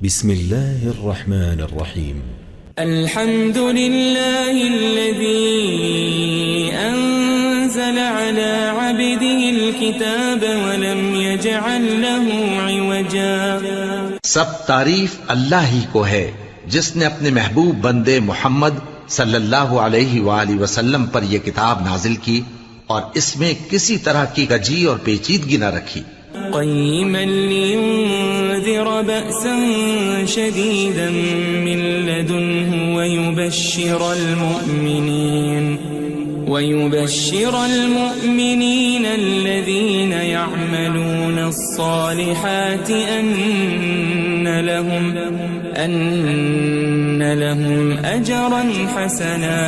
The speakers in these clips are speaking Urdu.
بسم الله الرحمن الرحيم. الحمد لله الذي أنزل على عبده الكتاب ولم يجعل له عوجا. سب تعریف اللہ ہی کو ہے جس نے اپنے محبوب بندے محمد صلی اللہ علیہ وآلہ وسلم پر یہ کتاب نازل کی اور اس میں کسی طرح کی کجی اور پیچیدگی نہ رکھی. قيما لينذر بأسا شديدا من لدنه ويبشر المؤمنين الذين يعملون الصالحات أن لهم أجرا حسنا.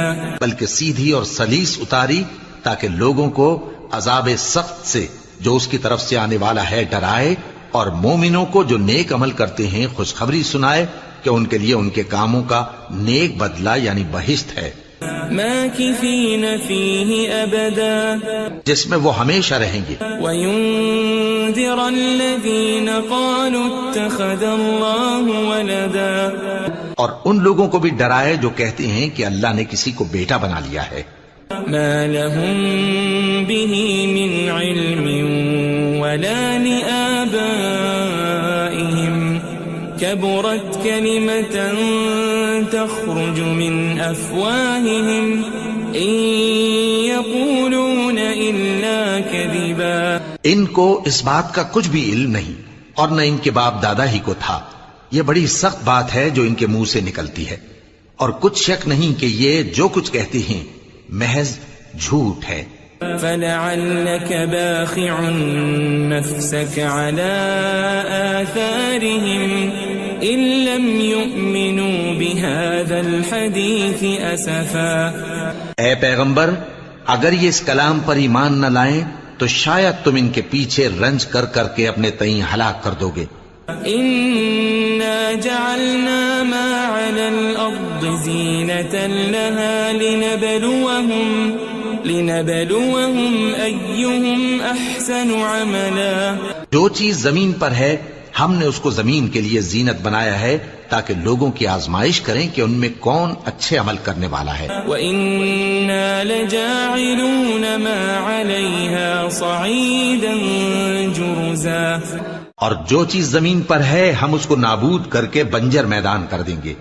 بلکہ سیدھی اور سلیس اتاری تاکہ لوگوں کو عذاب سخت سے جو اس کی طرف سے آنے والا ہے ڈرائے، اور مومنوں کو جو نیک عمل کرتے ہیں خوشخبری سنائے کہ ان کے لیے ان کے کاموں کا نیک بدلہ یعنی بہشت ہے، ماکثین فیہ ابدا، جس میں وہ ہمیشہ رہیں گے. وینذر الذین قالوا اتخذ اللہ ولدا، اور ان لوگوں کو بھی ڈرائے جو کہتے ہیں کہ اللہ نے کسی کو بیٹا بنا لیا ہے. ما لهم به من علم ولا لآبائهم كبرت كلمة تخرج من أفواههم إن يقولون إلا كذبا. ان کو اس بات کا کچھ بھی علم نہیں اور نہ ان کے باپ دادا ہی کو تھا. یہ بڑی سخت بات ہے جو ان کے منہ سے نکلتی ہے، اور کچھ شک نہیں کہ یہ جو کچھ کہتے ہیں محض جھوٹ ہے. فلعلك باخع نفسك على آثارهم إن لم يؤمنوا بهذا الحديث أسفا. اے پیغمبر، اگر یہ اس کلام پر ایمان نہ لائیں تو شاید تم ان کے پیچھے رنج کر کر کے اپنے تئیں ہلاک کر دو گے. إنا جعلنا ما على الأرض زينة لها لنبلوهم أيهم أحسن عملا. جو چیز زمین پر ہے ہم نے اس کو زمین کے لیے زینت بنایا ہے تاکہ لوگوں کی آزمائش کریں کہ ان میں کون اچھے عمل کرنے والا ہے. وَإِنَّا لَجَاعِلُونَ مَا عَلَيْهَا صَعِيدًا جُرُزًا. اور جو چیز زمین پر ہے ہم اس کو نابود کر کے بنجر میدان کر دیں گے.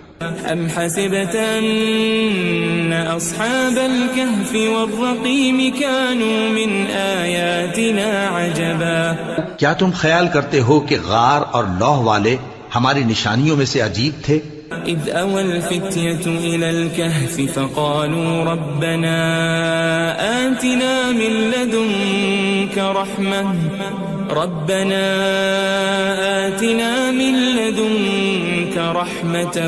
ام حسبت ان اصحاب الكهف والرقيم كانوا من آیاتنا عجبا. کیا تم خیال کرتے ہو کہ غار اور لوح والے ہماری نشانیوں میں سے عجیب تھے؟ اذ اوى الفتية الى الكهف فقالوا ربنا آتنا من لدنك رحمة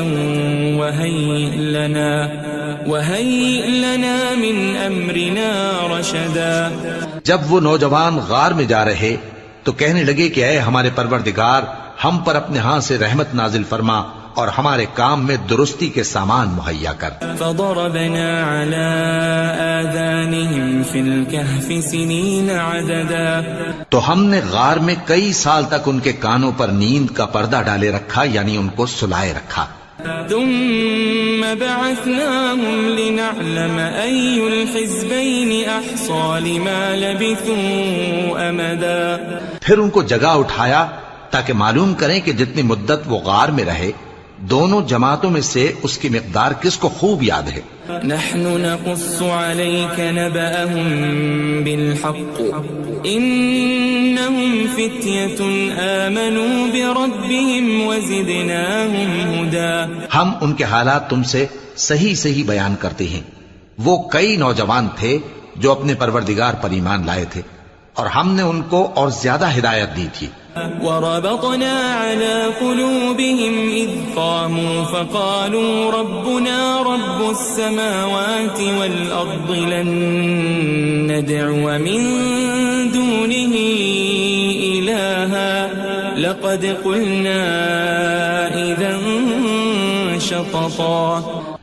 وهيئ لنا من أمرنا رشدا. جب وہ نوجوان غار میں جا رہے تو کہنے لگے کہ اے ہمارے پروردگار، ہم پر اپنے ہاں سے رحمت نازل فرما اور ہمارے کام میں درستی کے سامان مہیا کر. فضربنا على آذانهم في الكهف سنين عددا. تو ہم نے غار میں کئی سال تک ان کے کانوں پر نیند کا پردہ ڈالے رکھا، یعنی ان کو سلائے رکھا. ثم بعثناهم لنعلم أي الحزبين أحصى لما لبثوا أمدا. پھر ان کو جگہ اٹھایا تاکہ معلوم کریں کہ جتنی مدت وہ غار میں رہے دونوں جماعتوں میں سے اس کی مقدار کس کو خوب یاد ہے. نحن نقص عليك نبأهم بالحق إنهم فتية آمنوا بربهم وزدناهم هدى. ہم ان کے حالات تم سے صحیح صحیح بیان کرتے ہیں. وہ کئی نوجوان تھے جو اپنے پروردگار پر ایمان لائے تھے اور ہم نے ان کو اور زیادہ ہدایت دی تھی. وربطنا على قلوبهم إذ قاموا فقالوا ربنا رب السماوات والأرض لن ندعو من دونه إلها لقد قلنا إذا شططا.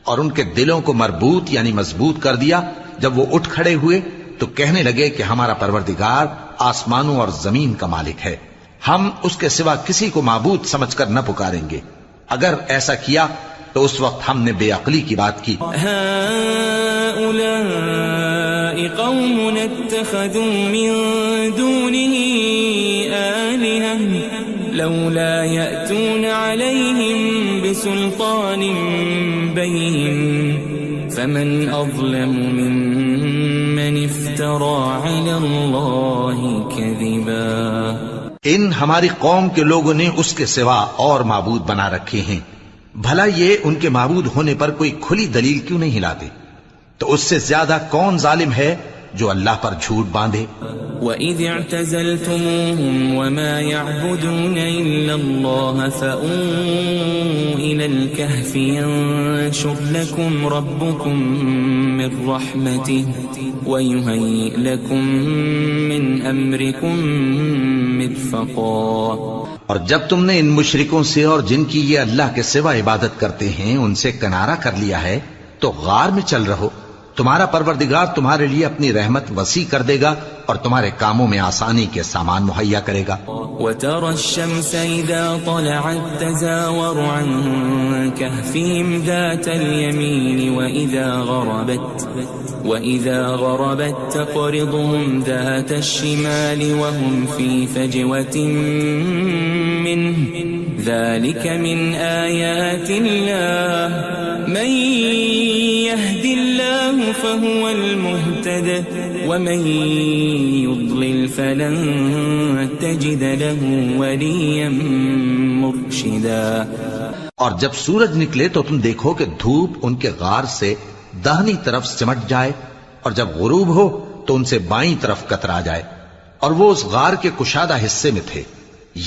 اور ان کے دلوں کو مربوط یعنی مضبوط کر دیا. جب وہ اٹھ کھڑے ہوئے تو کہنے لگے کہ ہمارا پروردگار آسمانوں اور زمین کا مالک ہے، ہم اس کے سوا کسی کو معبود سمجھ کر نہ پکاریں گے. اگر ایسا کیا تو اس وقت ہم نے بے عقلی کی بات کی. هؤلاء قوم اتخذوا من دونه آلهة لولا يأتون عليهم بسلطان بين فمن أظلم ممن افترى على الله كذبا. ان ہماری قوم کے لوگوں نے اس کے سوا اور معبود بنا رکھے ہیں، بھلا یہ ان کے معبود ہونے پر کوئی کھلی دلیل کیوں نہیں لاتے؟ تو اس سے زیادہ کون ظالم ہے جو اللہ پر جھوٹ باندھے؟ وَإِذِ اعْتَزَلْتُمُوهُمْ وَمَا يَعْبُدُونَ إِلَّا اللَّهَ فَأْوُوا إِلَى الْكَهْفِ يَنشُرْ لَكُمْ رَبُّكُمْ مِنْ رَحْمَتِهِ وَيُهَيِّئْ لَكُمْ مِنْ أَمْرِكُمْ مِرْفَقًا. اور جب تم نے ان مشرکوں سے اور جن کی یہ اللہ کے سوا عبادت کرتے ہیں ان سے کنارہ کر لیا ہے تو غار میں چل رہو، تمہارا پروردگار تمہارے لیے اپنی رحمت وسیع کر دے گا اور تمہارے کاموں میں آسانی کے سامان مہیا کرے گا. وَتَرَى الشَّمْسَ إِذَا طَلَعَتْ تَزَاوَرُ عَنْ كَهْفِهِمْ ذَاتَ الْيَمِينِ وَإِذَا غَرَبَتْ تَقْرِضُهُمْ ذَاتَ الشِّمَالِ وَهُمْ فِي فَجْوَةٍ مِّنْهُ ذَلِكَ مِنْ آيَاتِ اللَّهِ مَنْ يَهْدِ اللَّهُ فَهُوَ الْمُهْتَدِ وَمَنْ يُضْلِلْ فَلَنْ تَجِدَ لَهُ وَلِيًّا مُرْشِدًا. اور جب سورج نکلے تو تم دیکھو کہ دھوپ ان کے غار سے داہنی طرف سمٹ جائے اور جب غروب ہو تو ان سے بائیں طرف کترا جائے اور وہ اس غار کے کشادہ حصے میں تھے.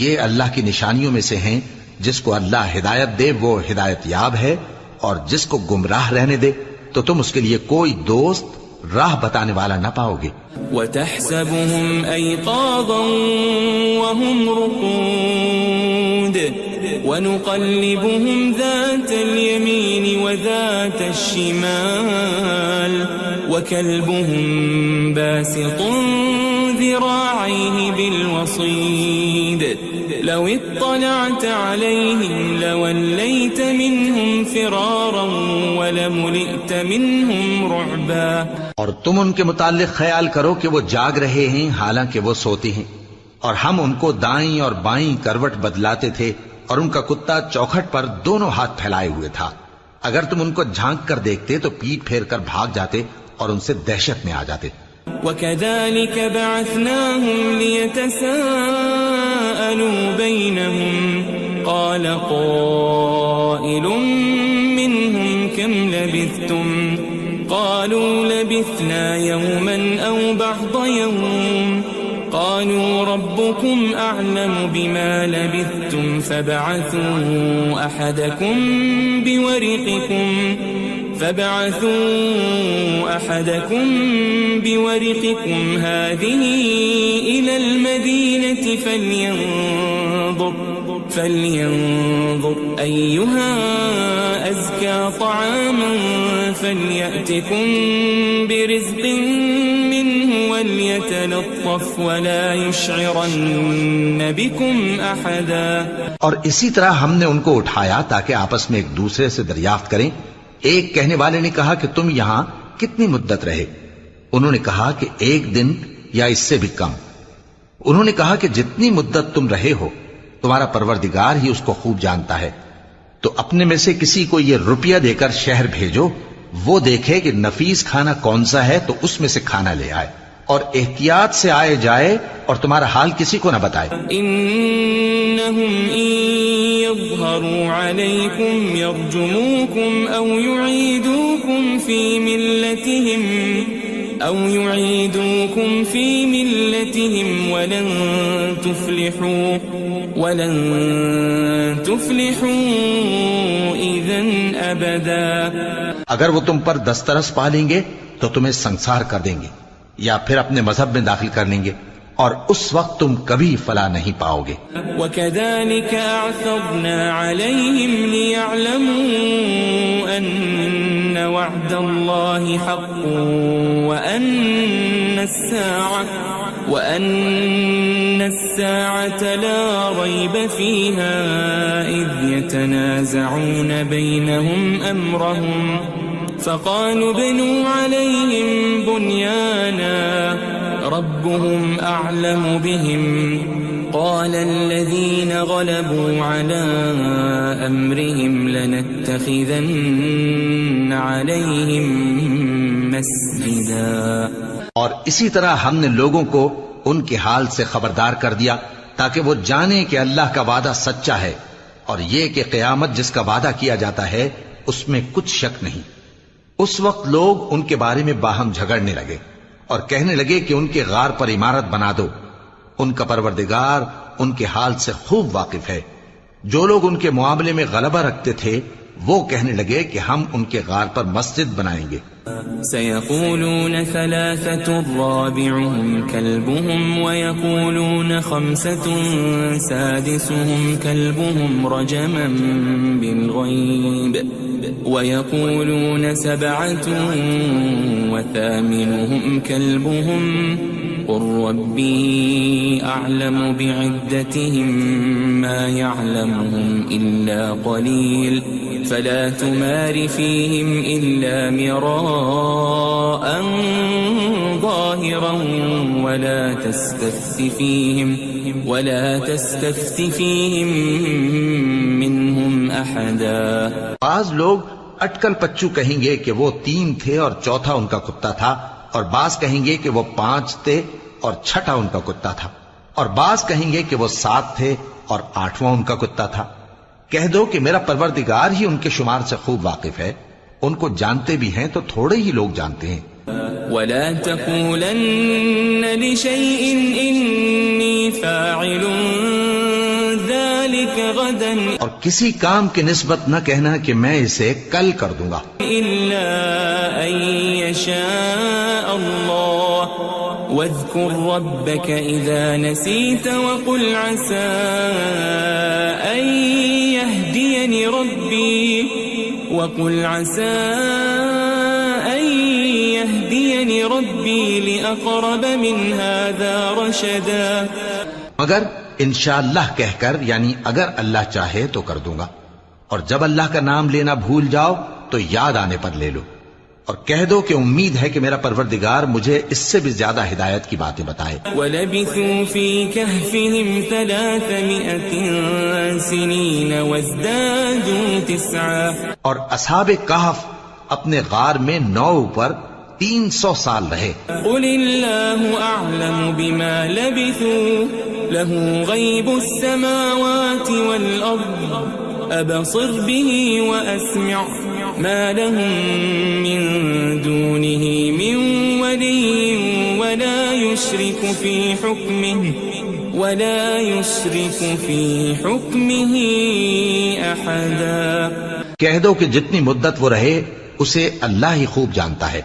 یہ اللہ کی نشانیوں میں سے ہیں، جس کو اللہ ہدایت دے وہ ہدایت یاب ہے اور جس کو گمراہ رہنے دے تو تم اس کے لیے کوئی دوست راہ بتانے والا نہ پاؤ گے. وَتَحْسَبُهُمْ أَيْقَاظًا وَهُمْ رُقُودٌ وَنُقَلِّبُهُمْ ذَاتَ الْيَمِينِ وَذَاتَ الشِّمَالِ وَكَلْبُهُمْ بَاسِطٌ ذِرَاعَيْهِ بِالْوَصِيدِ لَوِ اطَّلَعْتَ عَلَيْهِمْ لَوَلَّيْتَ مِنْهُمْ فِرَارًا وَلَمُلِئْتَ مِنْهُمْ رُعْبًا. اور تم ان کے متعلق خیال کرو کہ وہ جاگ رہے ہیں حالانکہ وہ سوتے ہیں، اور ہم ان کو دائیں اور بائیں کروٹ بدلاتے تھے اور ان کا کتا چوکھٹ پر دونوں ہاتھ پھیلائے ہوئے تھا. اگر تم ان کو جھانک کر دیکھتے تو پیٹ پھیر کر بھاگ جاتے اور ان سے دہشت میں آ جاتے. وَكَذَلِكَ بَعَثْنَاهُمْ لِيَتَسَاءَلُوا بَيْنَهُمْ قَالَ قَائِلٌ مِّنْهُمْ كَمْ لَبِثْتُمْ قَالُوا لَبِثْنَا يَوْمًا أَوْ بَعْضَ يَوْمٍ قَالُوا رَبُّكُمْ أَعْلَمُ بِمَا لَبِثْتُمْ فَابْعَثُوا أَحَدَكُمْ بِوَرِقِكُمْ هَذِهِ إِلَى الْمَدِينَةِ فَلْيَنظُرْ أَيُّهَا أَزْكَى طَعَامًا فَلْيَأْتِكُمْ بِرِزْقٍ مِّنْهُ وَلْيَتَلَطَّفْ وَلَا يُشْعِرَنَّ بِكُمْ أَحَدًا. اور اسی طرح ہم نے ان کو اٹھایا تاکہ آپس میں ایک دوسرے سے دریافت کریں. ایک کہنے والے نے کہا کہ تم یہاں کتنی مدت رہے؟ انہوں نے کہا کہ 1 دن یا اس سے بھی کم. انہوں نے کہا کہ جتنی مدت تم رہے ہو تمہارا پروردگار ہی اس کو خوب جانتا ہے. تو اپنے میں سے کسی کو یہ روپیہ دے کر شہر بھیجو، وہ دیکھے کہ نفیس کھانا کون سا ہے تو اس میں سے کھانا لے آئے اور احتیاط سے آئے جائے اور تمہارا حال کسی کو نہ بتائے. انہم ان یظہروا علیکم یرجموکم او یعیدوکم فی ملتہم ولن تفلحوا اذن ابدا. اگر وہ تم پر دسترس پا لیں گے تو تمہیں سنسار کر دیں گے یا پھر اپنے مذہب میں داخل کر لیں گے اور اس وقت تم کبھی فلاح نہیں پاؤ گے. وَكَذَلِكَ أَعْثَرْنَا عَلَيْهِمْ لِيَعْلَمُوا أَنَّ وَعْدَ اللَّهِ حَقٌّ وَأَنَّ السَّاعَةَ الساعة لا ريب فيها إذ يتنازعون بينهم أمرهم فقالوا ابنوا عليهم بنيانا ربهم أعلم بهم قال الذين غلبوا على أمرهم لنتخذن عليهم مسجدا. اور اسی طرح ہم نے لوگوں کو ان کے حال سے خبردار کر دیا تاکہ وہ جانیں کہ اللہ کا وعدہ سچا ہے اور یہ کہ قیامت جس کا وعدہ کیا جاتا ہے اس میں کچھ شک نہیں. اس وقت لوگ ان کے بارے میں باہم جھگڑنے لگے اور کہنے لگے کہ ان کے غار پر عمارت بنا دو. ان کا پروردگار ان کے حال سے خوب واقف ہے. جو لوگ ان کے معاملے میں غلبہ رکھتے تھے وہ کہنے لگے کہ ہم ان کے غار پر مسجد بنائیں گے. سيقولون ثلاثة رابعهم كلبهم ويقولون خمسة سادسهم كلبهم رجما بالغيب ويقولون سبعة وثامنهم كلبهم قل ربي أعلم بعدتهم ما يعلمهم إلا قليل فلا تمار فيهم إلا مراء ظاهرا ولا تستفت فيهم منهم أحدا. بعض لوگ اٹکل پچو کہیں گے کہ وہ 3 تھے اور چوتھا ان کا کتا تھا، اور بعض کہیں گے کہ وہ 5 تھے اور چھٹا ان کا کتا تھا، اور بعض کہیں گے کہ وہ 7 تھے اور 8واں ان کا کتا تھا. کہہ دو کہ میرا پروردگار ہی ان کے شمار سے خوب واقف ہے. ان کو جانتے بھی ہیں تو تھوڑے ہی لوگ جانتے ہیں. ولا تقولن لشيء إني فاعل ذلك غدا اور کسی کام کی نسبت نہ کہنا کہ میں اسے کل کر دوں گا إلا أن يشاء الله واذكر ربك إذا نسيت وقل عسى أن يهديني ربي لأقرب من هذا رشدا. مگر انشاءاللہ کہہ کر، یعنی اگر اللہ چاہے تو کر دوں گا، اور جب اللہ کا نام لینا بھول جاؤ تو یاد آنے پر لے لو، اور کہہ دو کہ امید ہے کہ میرا پروردگار مجھے اس سے بھی زیادہ ہدایت کی باتیں بتائے. وَلَبِثُوا فِي كَهْفِهِمْ 300 سِنِينَ وَازْدَادُوا 9. اور اصحاب کہف اپنے غار میں 9 پر 300 سال رہے. قُلِ اللَّهُ أَعْلَمُ بِمَا لَبِثُوا لَهُ غَيْبُ السَّمَاوَاتِ وَالْأَرْضِ أَبَصِرْ بِهِ وَأَسْمِعْ مَا لَهُم مِّن دُونِهِ مِن وَلِيٍّ وَلَا يُشْرِكُ فِي حُكْمِهِ أَحَدًا. کہہ دو کہ جتنی مدت وہ رہے اسے اللہ ہی خوب جانتا ہے.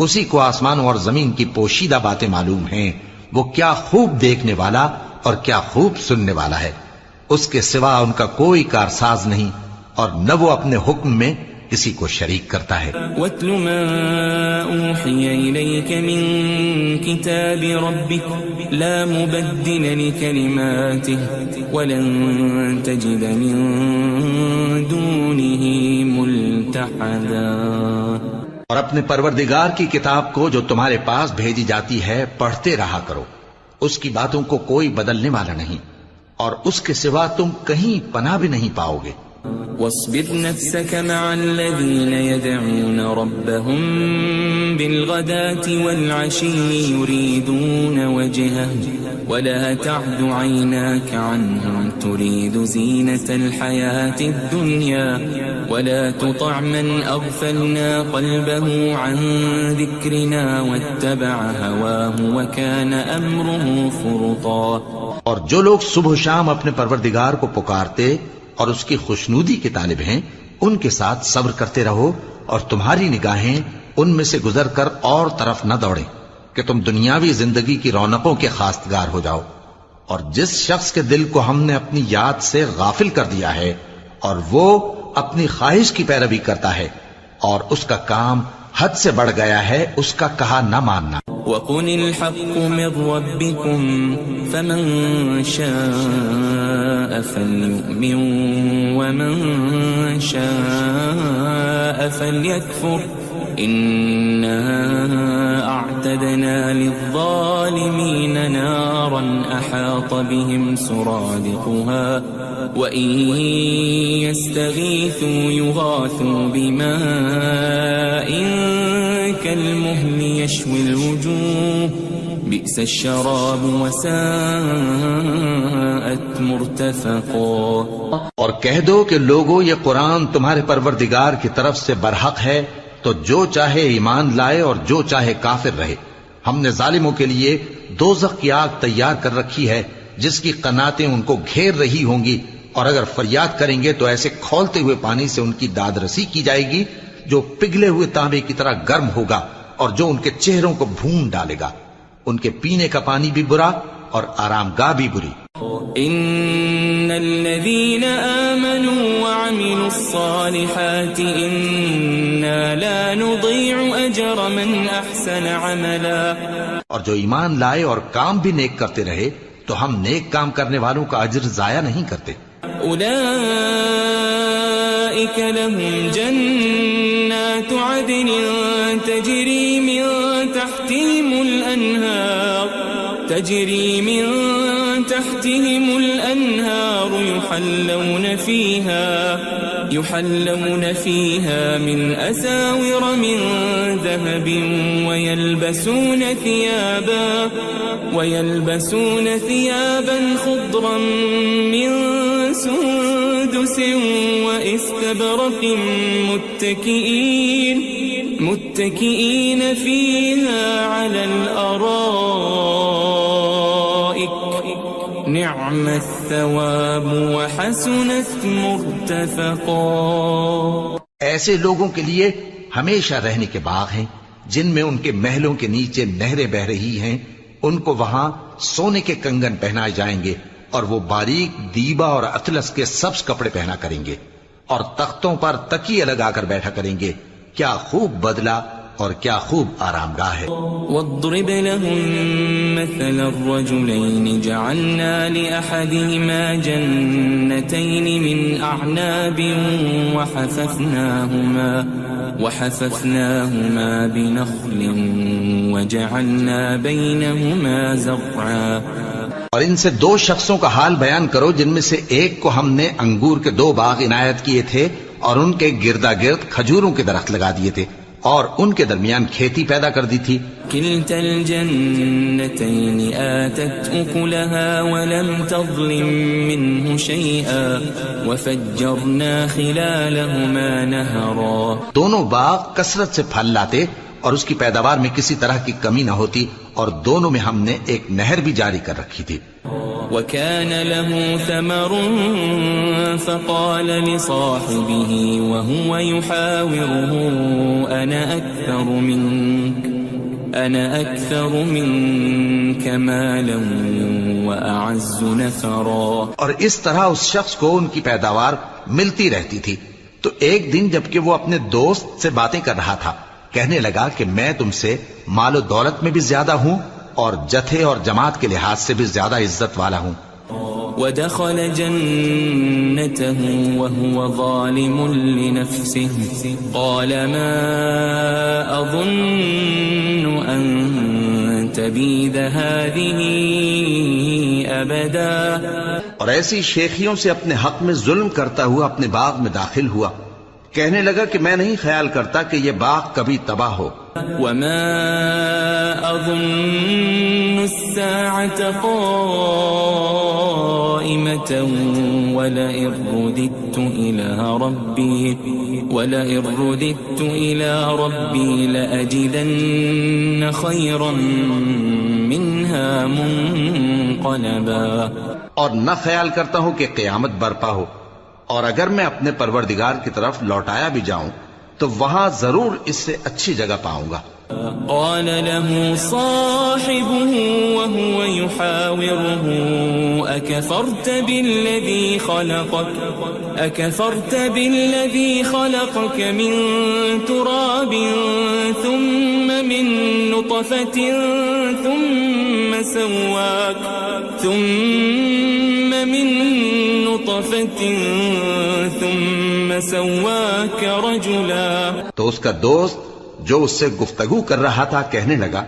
اسی کو آسمانوں اور زمین کی پوشیدہ باتیں معلوم ہیں. وہ کیا خوب دیکھنے والا اور کیا خوب سننے والا ہے. اس کے سوا ان کا کوئی کارساز نہیں، اور نہ وہ اپنے حکم میں کسی کو شریک کرتا ہے. وَاتْلُ مَا أُوحِيَ إِلَيْكَ مِن كِتَابِ رَبِّكَ لَا مُبَدِّلَ لِكَلِمَاتِهِ وَلَن تَجِدَ مِن دُونِهِ مُلْتَحَدًا. اور اپنے پروردگار کی کتاب کو جو تمہارے پاس بھیجی جاتی ہے پڑھتے رہا کرو. اس کی باتوں کو کوئی بدلنے والا نہیں، اور اس کے سوا تم کہیں پناہ بھی نہیں پاؤ گے. واصبر نفسك مع الذين يدعون ربهم بالغداة والعشي يريدون وجهه ولا تعد عيناك عنهم تريد زينة الحياة الدنيا ولا تطع من أغفلنا قلبه عن ذكرنا واتبع هواه وكان أمره فرطا. اور جو لوگ صبح و شام اپنے پروردگار کو پکارتے اور اس کی خوشنودی کے طالب ہیں ان کے ساتھ صبر کرتے رہو، اور تمہاری نگاہیں ان میں سے گزر کر اور طرف نہ دوڑیں کہ تم دنیاوی زندگی کی رونقوں کے خواستگار ہو جاؤ. اور جس شخص کے دل کو ہم نے اپنی یاد سے غافل کر دیا ہے اور وہ اپنی خواہش کی پیروی کرتا ہے اور اس کا کام حد سے بڑھ گیا ہے، اس کا کہا نہ ماننا. وقل الحق من ربكم فمن شاء فليؤمن ومن شاء فليكفر إنا أعتدنا للظالمين نارا أحاط بهم سرادقها وإن يستغيثوا يغاثوا بماء كالمهل يشوي الوجوه بئس الشراب وساءت مرتفقا. اور کہہ دو کہ لوگو یہ قرآن تمہارے پروردگار کی طرف سے برحق ہے، تو جو چاہے ایمان لائے اور جو چاہے کافر رہے. ہم نے ظالموں کے لیے دوزخ کی آگ تیار کر رکھی ہے جس کی قناتیں ان کو گھیر رہی ہوں گی، اور اگر فریاد کریں گے تو ایسے کھولتے ہوئے پانی سے ان کی داد رسی کی جائے گی جو پگھلے ہوئے تانبے کی طرح گرم ہوگا اور جو ان کے چہروں کو بھون ڈالے گا. ان کے پینے کا پانی بھی برا اور آرام گاہ بھی بری. ان الذين آمنوا وعملوا الصالحات انا لا نضيع اجر من احسن عملا. اور جو ایمان لائے اور کام بھی نیک کرتے رہے تو ہم نیک کام کرنے والوں کا اجر ضائع نہیں کرتے. اولئك لهم جنات عدن تجري من تحتهم الأنهار يحلون فيها من أساور من ذهب ويلبسون ثيابا خضرا من سندس واستبرق متكئين فيها على الأرائك نعم الثواب وحسنت مرتفقا. ایسے لوگوں کے لیے ہمیشہ رہنے کے باغ ہیں جن میں ان کے محلوں کے نیچے نہریں بہ رہی ہیں. ان کو وہاں سونے کے کنگن پہنائے جائیں گے اور وہ باریک دیبا اور اطلس کے سبز کپڑے پہنا کریں گے اور تختوں پر تکیے لگا کر بیٹھا کریں گے. کیا خوب بدلہ اور کیا خوب آرام گاہ ہے. واضرب لهم مثل الرجلين جعلنا لأحدهما جنتين من أعناب وحففناهما بنخل وجعلنا بينهما زرعا. اور ان سے دو شخصوں کا حال بیان کرو جن میں سے ایک کو ہم نے انگور کے 2 باغ عنایت کیے تھے اور ان کے گردا گرد کھجوروں کے درخت لگا دیے تھے اور ان کے درمیان کھیتی پیدا کر دی تھی. كلتا الجنتين آتت أكلها ولم تظلم منه شيئا وفجرنا خلالهما نهرا. دونوں باغ کثرت سے پھل لاتے اور اس کی پیداوار میں کسی طرح کی کمی نہ ہوتی اور دونوں میں ہم نے ایک نہر بھی جاری کر رکھی تھی. وكان له ثمر فقال لصاحبه وهو يحاوره أنا أكثر منك مالا وأعز نفرا. اور اس طرح اس شخص کو ان کی پیداوار ملتی رہتی تھی. تو ایک دن جبکہ وہ اپنے دوست سے باتیں کر رہا تھا کہنے لگا کہ میں تم سے مال و دولت میں بھی زیادہ ہوں اور جتھے اور جماعت کے لحاظ سے بھی زیادہ عزت والا ہوں. ودخل جنته وهو ظالم لنفسه قال ما أظن أن تبيد هذه أبدا. اور ایسی شیخیوں سے اپنے حق میں ظلم کرتا ہوا اپنے باغ میں داخل ہوا. کہنے لگا کہ میں نہیں خیال کرتا کہ یہ باغ کبھی تباہ ہو. وما أظن الساعة قائمة ولئن رددت إلى ربي لأجدن خيرا منها منقلبا. اور نہ خیال کرتا ہوں کہ قیامت برپا ہو اور اگر میں اپنے پروردگار کی طرف لوٹایا بھی جاؤں تو وہاں ضرور اس سے اچھی جگہ پاؤں گا. قال له صاحبه وهو يحاوره أكفرت بالذي خلقك من تراب ثم من نطفة ثم سواك رجلا. تو اس کا دوست جو اس سے گفتگو کر رہا تھا کہنے لگا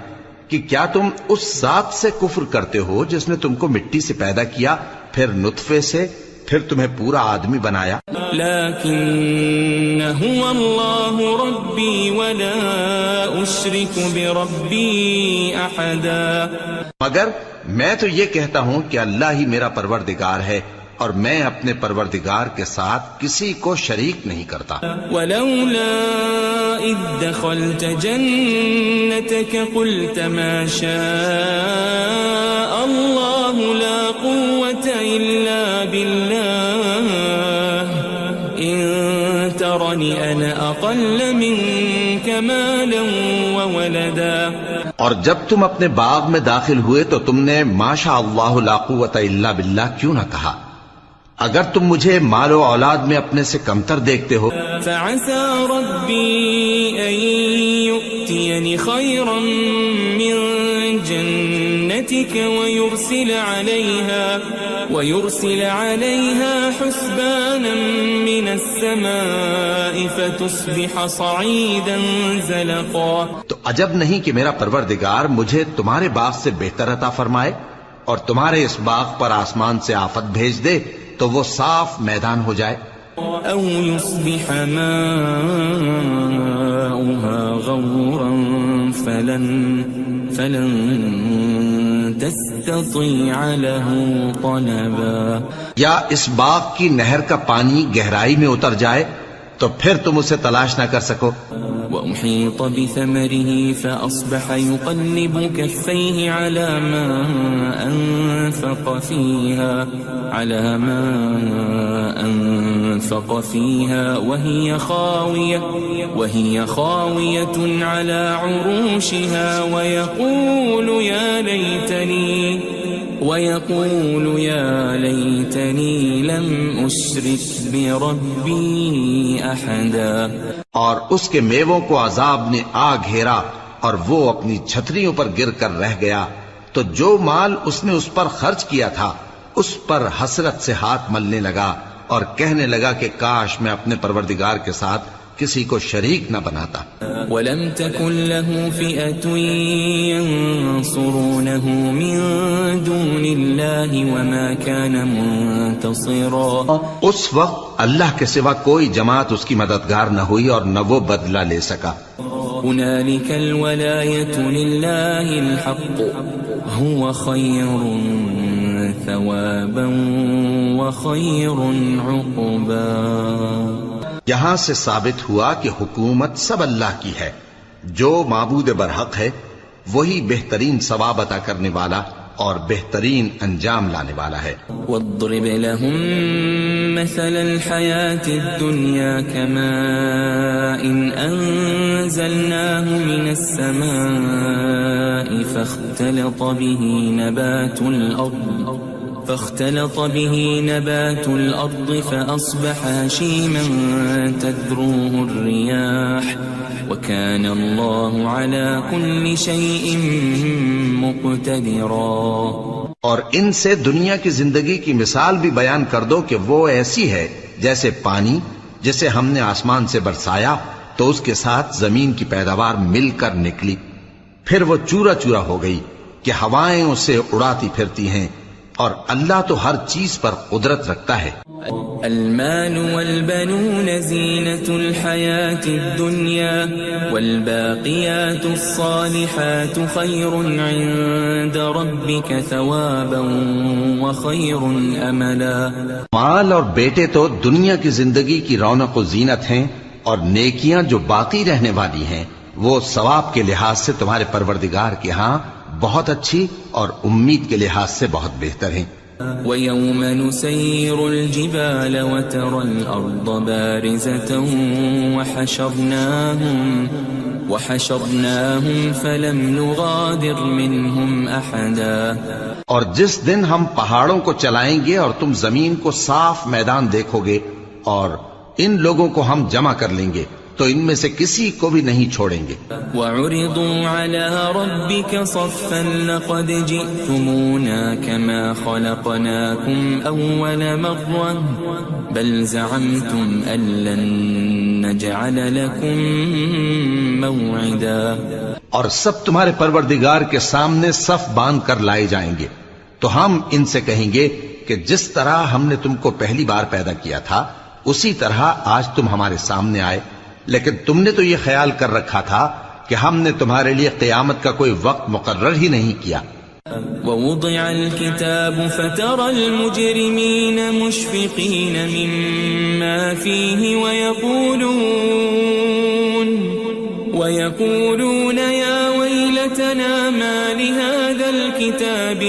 کہ کیا تم اس ذات سے کفر کرتے ہو جس نے تم کو مٹی سے پیدا کیا، پھر نطفے سے، پھر تمہیں پورا آدمی بنایا. لیکن هو اللہ ربی ولا اشرک بربی احدا. مگر میں تو یہ کہتا ہوں کہ اللہ ہی میرا پروردگار ہے اور میں اپنے پروردگار کے ساتھ کسی کو شریک نہیں کرتا. ولولا اذ دخلت جنتك قلت ما شاء الله لا قوة إلا بالله إن ترني أنا أقل منك مالا وولدا. اور جب تم اپنے باغ میں داخل ہوئے تو تم نے ما شاء اللہ لا قوت الا باللہ کیوں نہ کہا؟ اگر تم مجھے مال و اولاد میں اپنے سے کمتر دیکھتے ہو. فعسى ربي أن يؤتيني خيرا من جنتك ويرسل عليها حسبانا من السماء فتصبح صعيدا زلقا. تو عجب نہیں کہ میرا پروردگار مجھے تمہارے باغ سے بہتر عطا فرمائے اور تمہارے اس باغ پر آسمان سے آفت بھیج دے تو وہ صاف میدان ہو جائے. او يصبح ماؤها غورا فلن تستطيع له طلبا. یا اس باغ کی نہر کا پانی گہرائی میں اتر جائے تو پھر تم اسے تلاش نہ کر سکو. وأحيط بثمره فأصبح يقلب كفيه على ما أنفق فيها وهي خاوية على عروشها ويقول يا ليتني لم أشرك بربي أحدا. اور اس کے میووں کو عذاب نے آ گھیرا اور وہ اپنی چھتریوں پر گر کر رہ گیا، تو جو مال اس نے اس پر خرچ کیا تھا اس پر حسرت سے ہاتھ ملنے لگا اور کہنے لگا کہ کاش میں اپنے پروردگار کے ساتھ کسی کو شریک نہ بناتا. ولم تكن له فئة ينصرونه من دون الله وما كان منتصرا. اس وقت اللہ کے سوا کوئی جماعت اس کی مددگار نہ ہوئی اور نہ وہ بدلہ لے سکا. هنالك الولاية لله الحق هو خير ثوابا وخير عقبا. یہاں سے ثابت ہوا کہ حکومت سب اللہ کی ہے، جو معبود برحق ہے وہی بہترین ثواب عطا کرنے والا اور بہترین انجام لانے والا ہے. واضرب لهم مثل الحياة الدنيا كماء أنزلناه من السماء فاختلط به نبات الأرض فأصبح هشيما تذروه الرياح وكان الله على كل شيء مقتدرا. اور ان سے دنیا کی زندگی کی مثال بھی بیان کر دو کہ وہ ایسی ہے جیسے پانی جسے ہم نے آسمان سے برسایا تو اس کے ساتھ زمین کی پیداوار مل کر نکلی، پھر وہ چورا چورا ہو گئی کہ ہوائیں اسے اڑاتی پھرتی ہیں، اور اللہ تو ہر چیز پر قدرت رکھتا ہے. المال والبنون زينة الحياة الدنيا والباقيات الصالحات خير عند ربك ثوابا وخير املا. مال اور بیٹے تو دنیا کی زندگی کی رونق و زینت ہیں، اور نیکیاں جو باقی رہنے والی ہیں وہ ثواب کے لحاظ سے تمہارے پروردگار کے ہاں بہت اچھی اور امید کے لحاظ سے بہت بہتر ہیں. ويوم نسير الجبال وترى الأرض بارزة وحشرناهم فلم نغادر منهم أحدا. اور جس دن ہم پہاڑوں کو چلائیں گے اور تم زمین کو صاف میدان دیکھو گے اور ان لوگوں کو ہم جمع کر لیں گے تو ان میں سے کسی کو بھی نہیں چھوڑیں گے. وَعُرِضُوا عَلَى رَبِّكَ صَفًّا لَقَدْ جِئْتُمُونَا كَمَا خَلَقْنَاكُمْ أَوَّلَ مَرَّةٍ بَلْ زَعَمْتُمْ أَن لَّن نَّجْعَلَ لَكُم مَّوْعِدًا. اور سب تمہارے پروردگار کے سامنے صف باندھ کر لائے جائیں گے تو ہم ان سے کہیں گے کہ جس طرح ہم نے تم کو پہلی بار پیدا کیا تھا اسی طرح آج تم ہمارے سامنے آئے، لیکن تم نے تو یہ خیال کر رکھا تھا کہ ہم نے تمہارے لیے قیامت کا کوئی وقت مقرر ہی نہیں کیا. ووضع الكتاب فترى المجرمين مشفقين مما فيه ويقولون يا ويلتنا ما لهذا الكتاب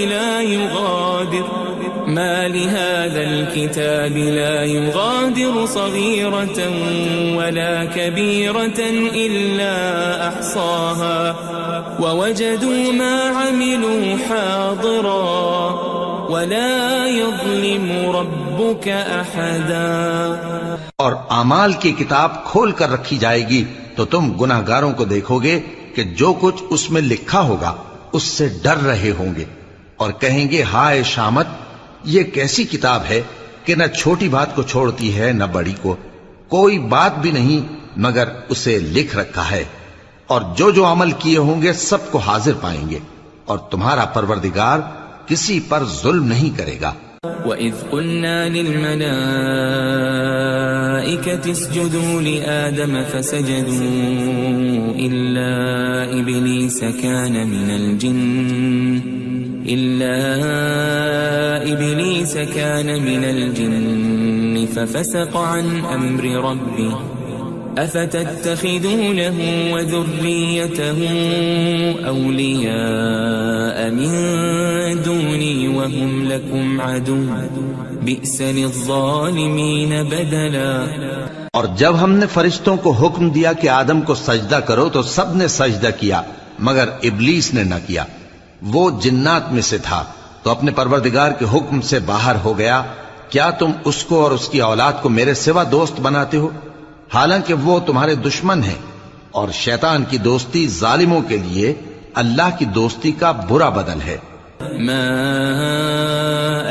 لا يغادر صغيرة ولا كبيرة إلا أحصاها ووجدوا ما عملوا حاضرا ولا يظلم ربك أحدا. اور اعمال کی کتاب کھول کر رکھی جائے گی تو تم گناہگاروں کو دیکھو گے کہ جو کچھ اس میں لکھا ہوگا اس سے ڈر رہے ہوں گے اور کہیں گے ہائے شامت، یہ کیسی کتاب ہے کہ نہ چھوٹی بات کو چھوڑتی ہے نہ بڑی کو، کوئی بات بھی نہیں مگر اسے لکھ رکھا ہے، اور جو جو عمل کیے ہوں گے سب کو حاضر پائیں گے، اور تمہارا پروردگار کسی پر ظلم نہیں کرے گا. وَإِذْ قُلْنَا لِلْمَلَائِكَةِ اسْجُدُوا لِآدَمَ فَسَجَدُوا إِلَّا إِبْلِيسَ كَانَ مِنَ الْجِنِّ فَفَسَقَ عَنْ أَمْرِ رَبِّهِ أَفَتَتَّخِذُونَهُ وَذُرِّيَّتَهُ أَوْلِيَاءَ مِن دُونِي وَهُمْ لَكُمْ عَدُوٌّ بِئْسَ لِلظَّالِمِينَ بَدَلًا. اور جب ہم نے فرشتوں کو حکم دیا کہ آدم کو سجدہ کرو تو سب نے سجدہ کیا مگر ابلیس نے نہ کیا، وہ جنات میں سے تھا تو اپنے پروردگار کے حکم سے باہر ہو گیا. کیا تم اس کو اور اس کی اولاد کو میرے سوا دوست بناتے ہو حالانکہ وہ تمہارے دشمن ہیں، اور شیطان کی دوستی ظالموں کے لیے اللہ کی دوستی کا برا بدل ہے. ما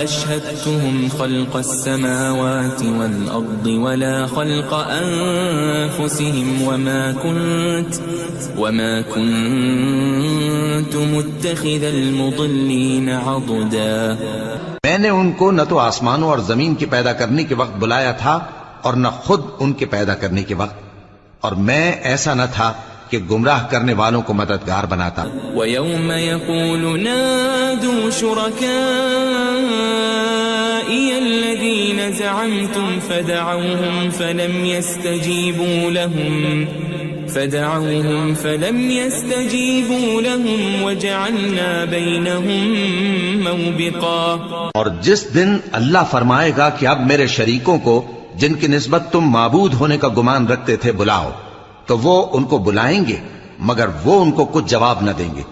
أشهدتهم خلق السماوات والأرض ولا خلق أنفسهم وما كنت متخذ المضلين عضدا. میں نے ان کو نہ تو آسمانوں اور زمین کے پیدا کرنے کے وقت بلایا تھا اور نہ خود ان کے پیدا کرنے کے وقت، اور میں ایسا نہ تھا کہ گمراہ کرنے والوں کو مددگار بناتا. وَيَوْمَ يَقُولُ نَادُوا شُرَكَائِيَ الَّذِينَ زَعَمْتُمْ فَدَعَوْهُمْ فَلَمْ يَسْتَجِيبُوا لَهُمْ وَجَعَلْنَا بَيْنَهُمْ مَوْبِقًا. اور جس دن اللہ فرمائے گا کہ اب میرے شریکوں کو جن کی نسبت تم معبود ہونے کا گمان رکھتے تھے بلاؤ، تو وہ ان کو بلائیں گے مگر وہ ان کو کچھ جواب نہ دیں گے،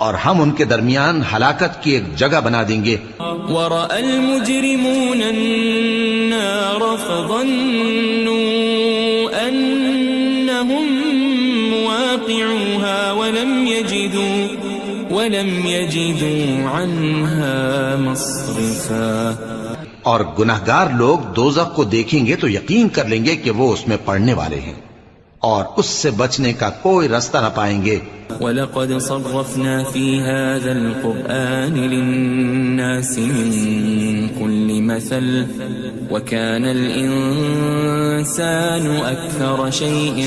اور ہم ان کے درمیان ہلاکت کی ایک جگہ بنا دیں گے. وَرَأَى الْمُجْرِمُونَ النَّارَ فَظَنُّوا أَنَّهُمْ مُوَاقِعُوهَا وَلَمْ يَجِدُوا عَنْهَا مَصْرِفًا. اور گناہگار لوگ دوزخ کو دیکھیں گے تو یقین کر لیں گے کہ وہ اس میں پڑنے والے ہیں اور اس سے بچنے کا کوئی راستہ نہ پائیں گے. وَلَقَدْ صَرَّفْنَا فِي هَذَا الْقُرْآنِ لِلنَّاسِ مِنْ كُلِّ مَثَلٍ وَكَانَ الْإِنسَانُ أَكْثَرَ شَيْءٍ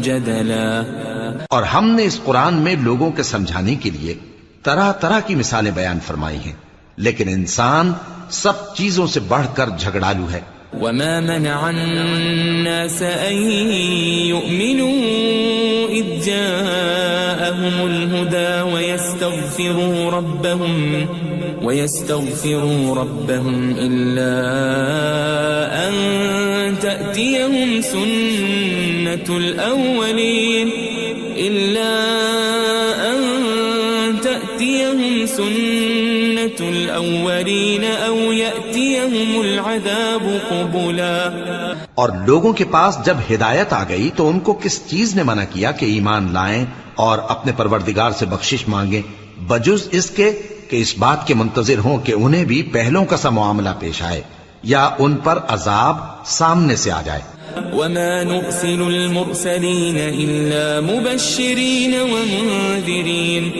جَدَلًا. اور ہم نے اس قرآن میں لوگوں کے سمجھانے کے لیے طرح طرح کی مثالیں بیان فرمائی ہیں، لیکن انسان سب چیزوں سے بڑھ کر جھگڑالو ہے. وَمَا مَنَعَ النَّاسَ أَن يُؤْمِنُوا إِذْ جَاءَهُمُ الْهُدَى ويستغفروا ربهم إلا أن تأتيهم سنة الأولين أو يأتيهم العذاب قبلا. اور لوگوں کے پاس جب ہدایت آ گئی تو ان کو کس چیز نے منع کیا کہ ایمان لائیں اور اپنے پروردگار سے بخشش مانگیں بجز اس کے کہ اس بات کے منتظر ہوں کہ انہیں بھی پہلوں کا سا معاملہ پیش آئے یا ان پر عذاب سامنے سے آ جائے. وما نرسل المرسلين إلا مبشرين ومنذرين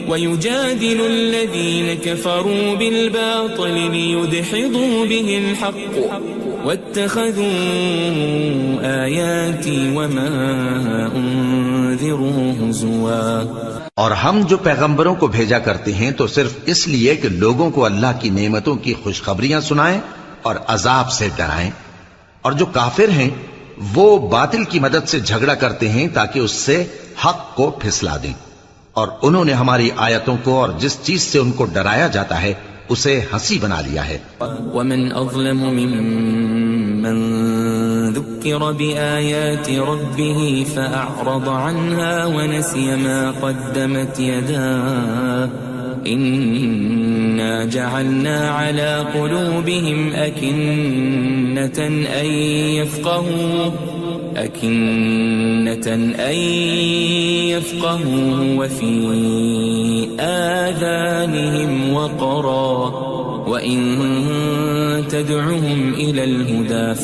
ويجادل الذين كفروا بالباطل ليدحضوا به الحق واتخذوا آياتي وما أنذروا هزوا. اور ہم جو پیغمبروں کو بھیجا کرتے ہیں تو صرف اس لیے کہ لوگوں کو اللہ کی نعمتوں کی خوشخبریاں سنائیں اور عذاب سے ڈرائیں. اور جو کافر ہیں وہ باطل کی مدد سے جھگڑا کرتے ہیں تاکہ اس سے حق کو پھسلا دیں. اور انہوں نے ہماری آیتوں کو اور جس چیز سے ان کو ڈرایا جاتا ہے اسے ہنسی بنا لیا ہے. ومن اظلم ممن ذكر بآيات ربه فأعرض عنها ونسي ما قدمت يداه إنا جعلنا على قلوبهم أكنة أن يفقهوا وفي آذانهم وقرا وإن تدعهم إلى الهدى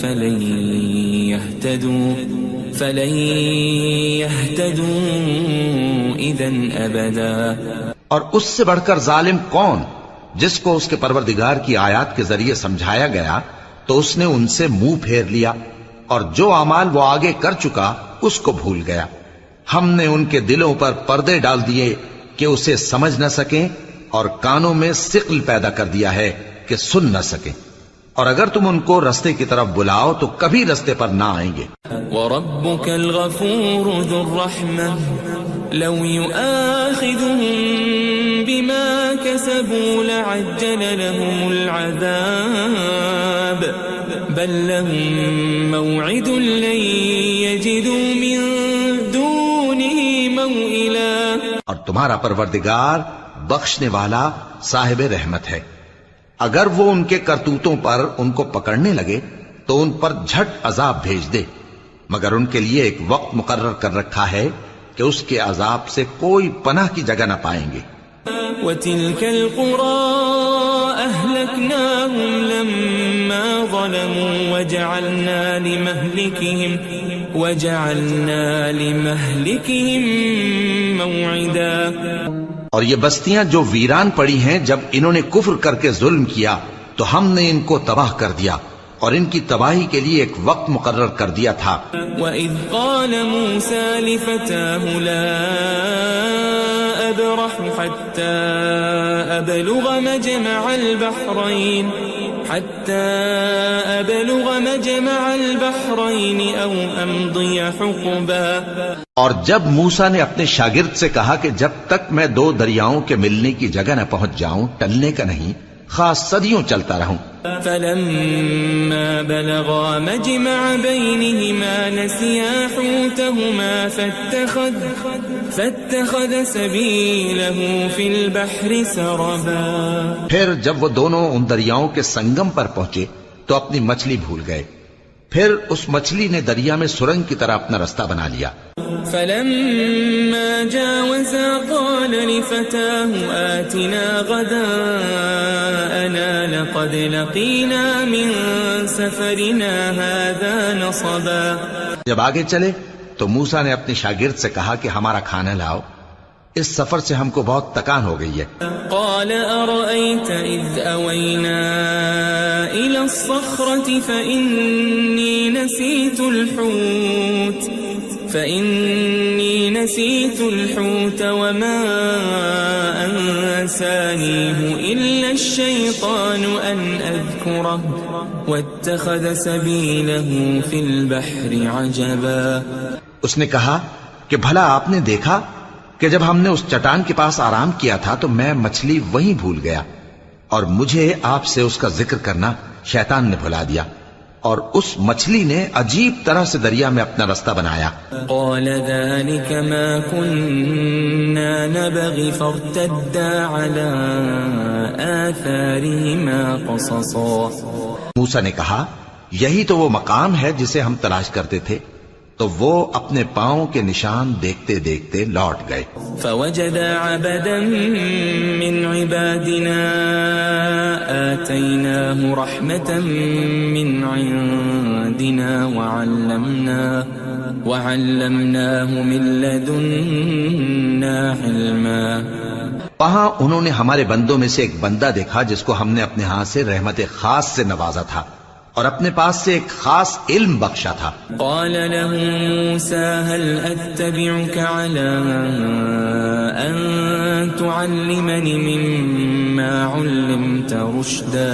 فلن يهتدوا إذن أبدا. اور اس سے بڑھ کر ظالم کون جس کو اس کے پروردگار کی آیات کے ذریعے سمجھایا گیا تو اس نے ان سے منہ پھیر لیا اور جو اعمال وہ آگے کر چکا اس کو بھول گیا. ہم نے ان کے دلوں پر پردے ڈال دیے کہ اسے سمجھ نہ سکیں اور کانوں میں ثقل پیدا کر دیا ہے کہ سن نہ سکیں. اور اگر تم ان کو رستے کی طرف بلاؤ تو کبھی رستے پر نہ آئیں گے. وَرَبُّكَ الْغَفُورُ ذُو الرَّحْمَةِ لَوْ يُؤَاخِذُهُم بِمَا كَسَبُوا لَعَجَّلَ لَهُمُ الْعَذَابَ بَل لَّهُم مَّوْعِدٌ لَّن يَجِدُوا مِن دُونِهِ مَوْئِلًا. اور تمہارا پروردگار بخشنے والا صاحب رحمت ہے. اگر وہ ان کے کرتوتوں پر ان کو پکڑنے لگے تو ان پر جھٹ عذاب بھیج دے مگر ان کے لیے ایک وقت مقرر کر رکھا ہے کہ اس کے عذاب سے کوئی پناہ کی جگہ نہ پائیں گے. وَتِلْكَ الْقُرَىٰ أَهْلَكْنَاهُمْ لَمَّا ظَلَمُوا وَجَعَلْنَا لِمَهْلِكِهِمْ مَوْعِدًا. اور یہ بستیاں جو ویران پڑی ہیں جب انہوں نے کفر کر کے ظلم کیا تو ہم نے ان کو تباہ کر دیا اور ان کی تباہی کے لیے ایک وقت مقرر کر دیا تھا. وَإِذْ قَالَ مُوسَى لِفَتَاهُ لَا أَبْرَحُ حَتَّى أَبْلُغَ مَجْمَعَ الْبَحْرَيْنِ أَوْ أَمْضِيَ حُقُبًا. اور جب موسیٰ نے اپنے شاگرد سے کہا کہ جب تک میں دو دریاؤں کے ملنے کی جگہ نہ پہنچ جاؤں ٹلنے کا نہیں خاص صدیوں چلتا رہوں. فَلَمَّا بَلَغَا مَجْمَعَ بَيْنِهِمَا نَسِيَا حُوتَهُمَا فَاتَّخَذَ سَبِيلَهُ فِي الْبَحْرِ سَرَبًا. پھر جب وہ دونوں ان دریاؤں کے سنگم پر پہنچے تو اپنی مچھلی بھول گئے. پھر اس مچھلی نے دریا میں سرنگ کی طرح اپنا رستہ بنا لیا. فَلَمَّا جَاوَزَا قَالَ لِفَتَاهُ آتِنَا غَدَاءَنَا لَقَدْ لَقِينَا مِن سَفَرِنَا هَذَا نَصَبًا. جب آگے چلے تو موسیٰ نے اپنے شاگرد سے کہا کہ ہمارا کھانا لاؤ اس سفر سے ہم کو بہت تکان ہو گئی ہے. قال أرأيت إذ أوينا إلى الصخرة فإني نسيت الحوت وما أنسانيه إلا الشيطان أن أذكره واتخذ سبيله في البحر عجبا. اس نے کہا کہ بھلا آپ نے دیکھا کہ جب ہم نے اس چٹان کے پاس آرام کیا تھا تو میں مچھلی وہیں بھول گیا اور مجھے آپ سے اس کا ذکر کرنا شیطان نے بھلا دیا، اور اس مچھلی نے عجیب طرح سے دریا میں اپنا رستہ بنایا۔ قال ذلك ما كنا نبغي فارتدا على آثارهما قصصا۔ موسیٰ نے کہا یہی تو وہ مقام ہے جسے ہم تلاش کرتے تھے، تو وہ اپنے پاؤں کے نشان دیکھتے دیکھتے لوٹ گئے۔ فوجد عبدا من عبادنا آتيناه رحمة من عندنا وعلمناه من لدنا علما۔ وہاں انہوں نے ہمارے بندوں میں سے ایک بندہ دیکھا جس کو ہم نے اپنے ہاں سے رحمت خاص سے نوازا تھا اور اپنے پاس سے ایک خاص علم بخشا تھا۔ قال له موسى هل أتبعك على أن تعلمني مما علمت رشدا۔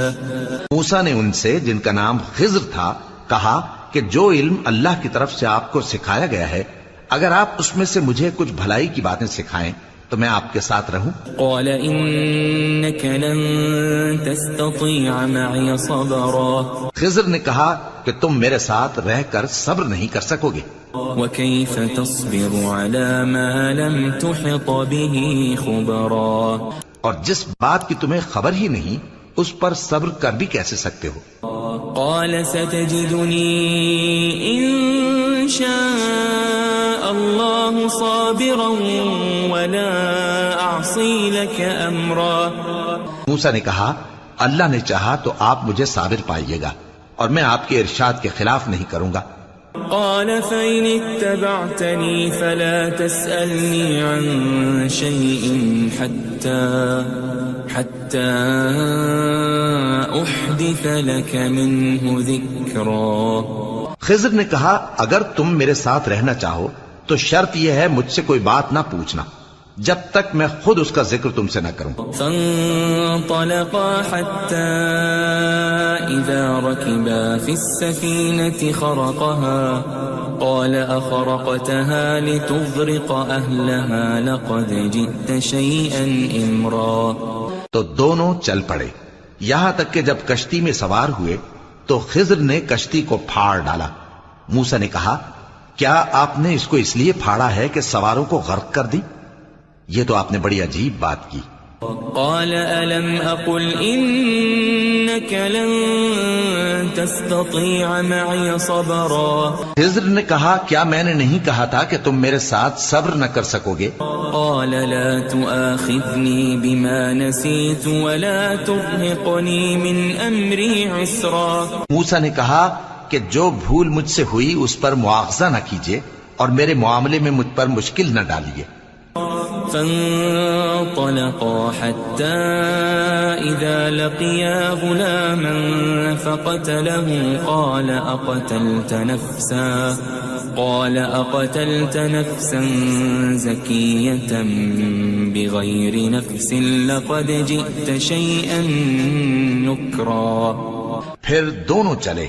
موسیٰ نے ان سے جن کا نام خضر تھا کہا کہ جو علم اللہ کی طرف سے آپ کو سکھایا گیا ہے، اگر آپ اس میں سے مجھے کچھ بھلائی کی باتیں سکھائیں تو میں آپ کے ساتھ رہوں۔ قال إنك لن تستطيع معي صبرا۔ خضر نے کہا کہ تم میرے ساتھ رہ کر صبر نہیں کر سکو گے۔ وكيف تصبر على ما لم تحط به خبرا۔ اور جس بات کی تمہیں خبر ہی نہیں اس پر صبر کر بھی کیسے سکتے ہو؟ قال ستجدني إن شاء الله صابرا ولا أعصي لك أمرا۔ موسیٰ نے کہا اللہ نے چاہا تو آپ مجھے صابر پائیے گا اور میں آپ کے ارشاد کے خلاف نہیں کروں گا۔ قال فإن اتبعتني فلا تسألني عن شيء حتى أحدث لك منه ذكرا۔ خضر نے کہا اگر تم میرے ساتھ رہنا چاہو تو شرط یہ ہے مجھ سے کوئی بات نہ پوچھنا جب تک میں خود اس کا ذکر تم سے نہ کروں۔ فانطلقا حتى إذا ركبا في السفينة خرقها قال أخرقتها لتغرق أهلها لقد جئت شيئا إمرا۔ تو دونوں چل پڑے یہاں تک کہ جب کشتی میں سوار ہوئے تو خضر نے کشتی کو پھاڑ ڈالا۔ موسیٰ نے کہا کیا آپ نے اس کو اس لیے پھاڑا ہے کہ سواروں کو غرق کر دی؟ یہ تو آپ نے بڑی عجیب بات کی۔ قال ألم أقل إنك لن تستطيع معي صبرا۔ خضر نے کہا کیا میں نے نہیں کہا تھا کہ تم میرے ساتھ صبر نہ کر سکو گے؟ قال لا تؤاخذني بما نسيت ولا ترهقني من أمري عسرا۔ موسیٰ نے کہا کہ جو بھول مجھ سے ہوئی اس پر مواخذہ نہ کیجیے اور میرے معاملے میں مجھ پر مشکل نہ ڈالیے۔ فانطلقا حتى إذا لقيا غلاما فقتله قال أقتلت نفسا زكية بغير نفس لقد جئت شيئا نكرا۔ پھر دونوں چلے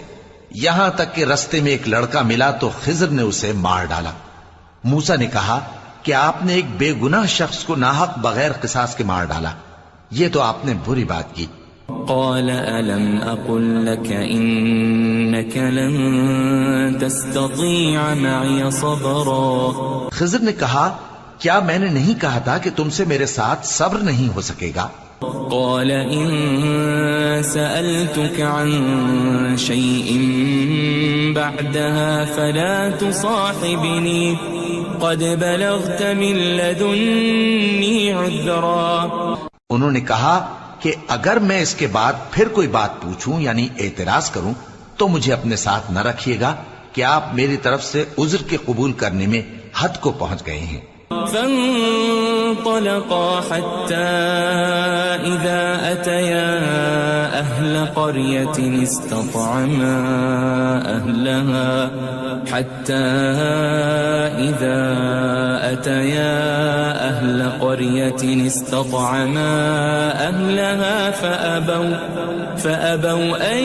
یہاں تک کہ رستے میں ایک لڑکا ملا تو خضر نے اسے مار ڈالا۔ موسیٰ نے کہا کہ آپ نے ایک بے گناہ شخص کو ناحق بغیر قصاص کے مار ڈالا، یہ تو آپ نے بری بات کی۔ قال ألم أقل لك إنك لن تستطيع معي صبرا۔ خضر نے کہا کیا میں نے نہیں کہا تھا کہ تم سے میرے ساتھ صبر نہیں ہو سکے گا؟ قال إن سألتك عن شيء بعدها فلا تصاحبني قد بلغت من لدني عذرا۔ انہوں نے کہا کہ اگر میں اس کے بعد پھر کوئی بات پوچھوں یعنی اعتراض کروں تو مجھے اپنے ساتھ نہ رکھیے گا کہ آپ میری طرف سے عذر کے قبول کرنے میں حد کو پہنچ گئے ہیں۔ فانطلقا حتى إذا أتيا أهل قرية استطعما أهلها فأبوا أن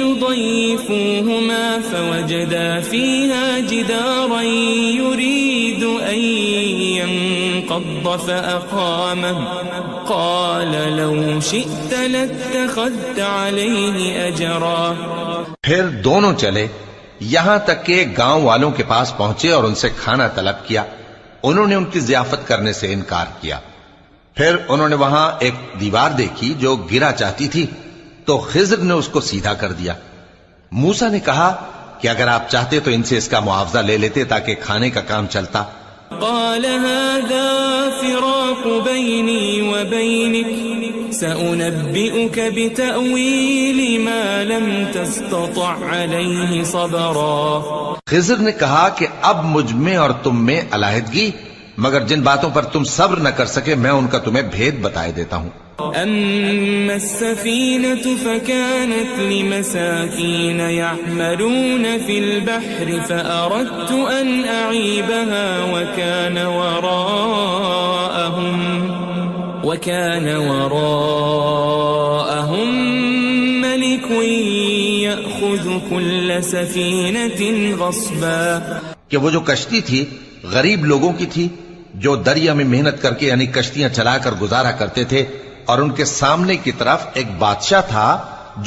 يضيفوهما فوجدا فيها جدارا يريد أن انقض فأقامه قال لو شئت لاتخذت عليه أجرا. پھر دونوں چلے یہاں تک کہ گاؤں والوں کے پاس پہنچے اور ان سے کھانا طلب کیا. انہوں نے ان کی ضیافت کرنے سے انکار کیا. پھر انہوں نے وہاں ایک دیوار دیکھی جو گرا چاہتی تھی تو خضر نے اس کو سیدھا کر دیا. موسیٰ نے کہا کہ اگر آپ چاہتے تو ان سے اس کا معاوضہ لے لیتے تاکہ کھانے کا کام چلتا. قال هذا فراق بيني وبينك سأنبئك بتأويل ما لم تستطع عليه صبرا. خضر نے کہا کہ اب مجھ میں اور تم میں علیحدگی، مگر جن باتوں پر تم صبر نہ کر سکے میں ان کا تمہیں بھید بتائے دیتا ہوں. أما السفينة فكانت لمساكين يعملون في البحر فأردت أن أعيبها وكان وراءهم ملك يأخذ كل سفينة غصبا. کہ وہ جو کشتی تھی غریب لوگوں کی تھی جو دریا میں محنت کر کے یعنی کشتیاں چلا کر گزارا کرتے تھے، اور ان کے سامنے کی طرف ایک بادشاہ تھا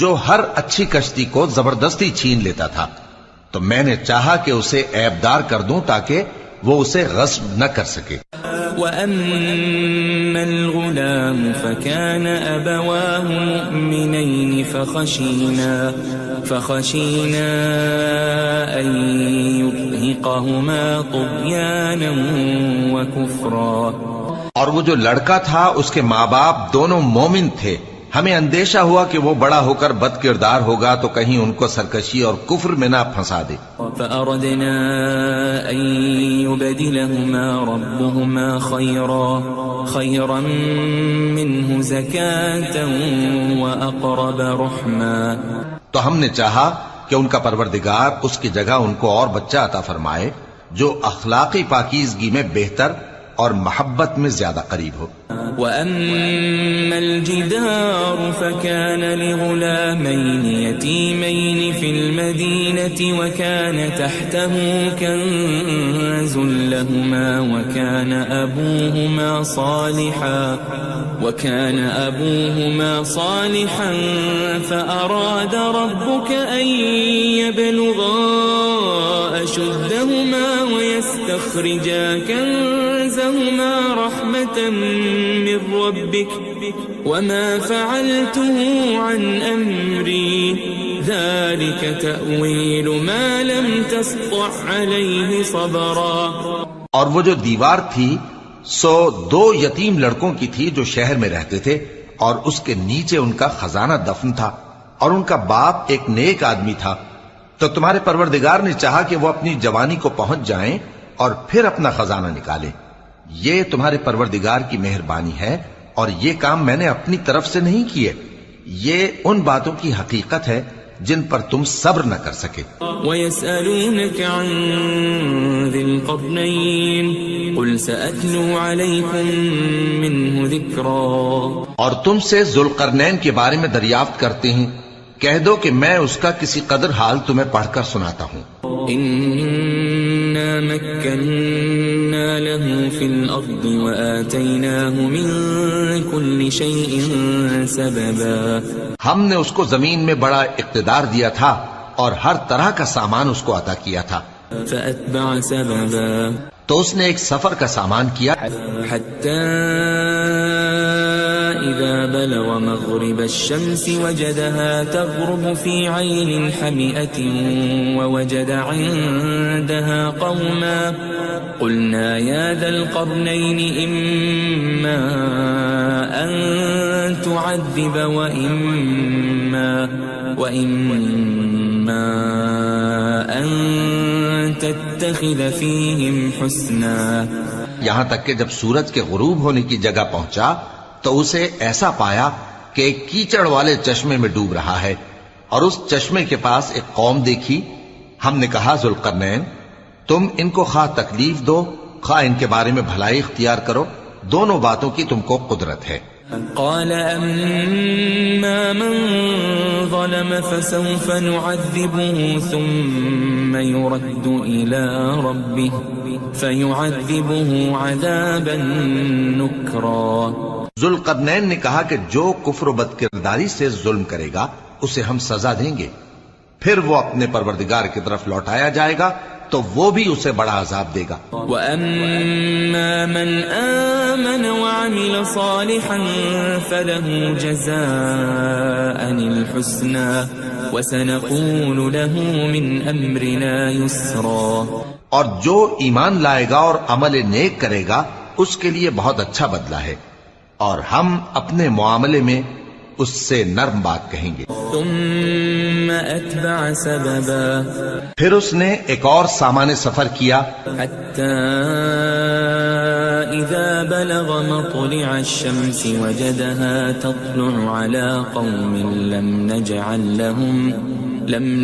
جو ہر اچھی کشتی کو زبردستی چھین لیتا تھا. تو میں نے چاہا کہ اسے عیبدار کر دوں تاکہ وہ اسے غصب نہ کر سکے. وَأَمَّا الْغُلَامُ فَكَانَ أَبَوَاهُ مُؤْمِنَيْنِ فَخَشِينَا أَن يُرْهِقَهُمَا طُغْيَانًا وَكُفْرًا. اور وہ جو لڑکا تھا اس کے ماں باپ دونوں مومن تھے. ہمیں اندیشہ ہوا کہ وہ بڑا ہو کر بد کردار ہوگا تو کہیں ان کو سرکشی اور کفر میں نہ پھنسا دے. فأردنا أن يبدلهما ربهما خيرا منه زكاة وأقرب رحما. تو ہم نے چاہا کہ ان کا پروردگار اس کی جگہ ان کو اور بچہ عطا فرمائے جو اخلاقی پاکیزگی میں بہتر اور محبت میں زیادہ قریب ہو. وَأَمَّا الْجِدَارُ فَكَانَ لِغُلَامَيْنِ يَتِيمَيْنِ فِي الْمَدِينَةِ وَكَانَ تَحْتَهُ كَنْزٌ لَهُمَا وَكَانَ أَبُوهُمَا صَالِحًا فَأَرَادَ رَبُّكَ أَن يَبْلُغَا أَشُدَّهُمَا وَيَسْتَخْرِجَا كَنزَهُمَا رَحْمَةً من ربك وما فعلته عن أمري ذلك تأويل ما لم تسطع عليه صبرا. اور وہ جو دیوار تھی سو دو یتیم لڑکوں کی تھی جو شہر میں رہتے تھے اور اس کے نیچے ان کا خزانہ دفن تھا اور ان کا باپ ایک نیک آدمی تھا. تو تمہارے پروردگار نے چاہا کہ وہ اپنی جوانی کو پہنچ جائیں اور پھر اپنا خزانہ نکالیں. یہ تمہارے پروردگار کی مہربانی ہے اور یہ کام میں نے اپنی طرف سے نہیں کیے. یہ ان باتوں کی حقیقت ہے جن پر تم صبر نہ کر سکے. وَيَسْأَلُونَكَ عَنْ ذِي الْقَرْنَيْنِ قُلْ سَأَتْلُو عَلَيْكُمْ مِنْهُ ذِكْرًا. اور تم سے ذوالقرنین کے بارے میں دریافت کرتے ہیں، کہہ دو کہ میں اس کا کسی قدر حال تمہیں پڑھ کر سناتا ہوں. إِنَّا مَكَّنَّا لَهُ فِي الْأَرْضِ وَآتَيْنَاهُ مِنْ كُلِّ شَيْءٍ سَبَبًا. ہم نے اس کو زمین میں بڑا اقتدار دیا تھا اور ہر طرح کا سامان اس کو عطا کیا تھا. فَأَتْبَعَ سَبَبًا. تو اس نے ایک سفر کا سامان کیا حَتَّى إِذَا بَلَغَ مَغْرِبَ الشَّمْسِ وَجَدَهَا تَغْرُبُ فِي عَيْنٍ حَمِئَةٍ وَوَجَدَ عِندَهَا قَوْمًا قُلْنَا يَا ذَا الْقَرْنَيْنِ إِمَّا أَن تُعَذِّبَ وَإِمَّا أَن تَتَّخِذَ فِيهِمْ حُسْنًا. یہاں تک کہ جب سورج کے غروب ہونے کی جگہ پہنچا تو اسے ایسا پایا کہ ایک کیچڑ والے چشمے میں ڈوب رہا ہے اور اس چشمے کے پاس ایک قوم دیکھی. ہم نے کہا ذوالقرنین تم ان کو خواہ تکلیف دو خواہ ان کے بارے میں بھلائی اختیار کرو، دونوں باتوں کی تم کو قدرت ہے. قال أما من ظلم فسوف نعذبه ثم يرد إلى ربه فيعذبه عذابا نكرا. ذوالقرنین نے کہا کہ جو کفر و بد کرداری سے ظلم کرے گا اسے ہم سزا دیں گے، پھر وہ اپنے پروردگار کی طرف لوٹایا جائے گا تو وہ بھی اسے بڑا عذاب دے گا. وَأَمَّا مَنْ آمَنَ وَعَمِلَ صَالِحًا فَلَهُ جَزَاءً الْحُسْنَى وَسَنَقُولُ لَهُ مِنْ أَمْرِنَا يُسْرًا. اور جو ایمان لائے گا اور عمل نیک کرے گا اس کے لیے بہت اچھا بدلہ ہے، اور ہم اپنے معاملے میں اس سے نرم بات کہیں گے. ثم أتبع سببا. پھر اس نے ایک اور سامان سفر کیا حتى إذا بلغ مطلع الشمس وجدها تطلع على قوم لم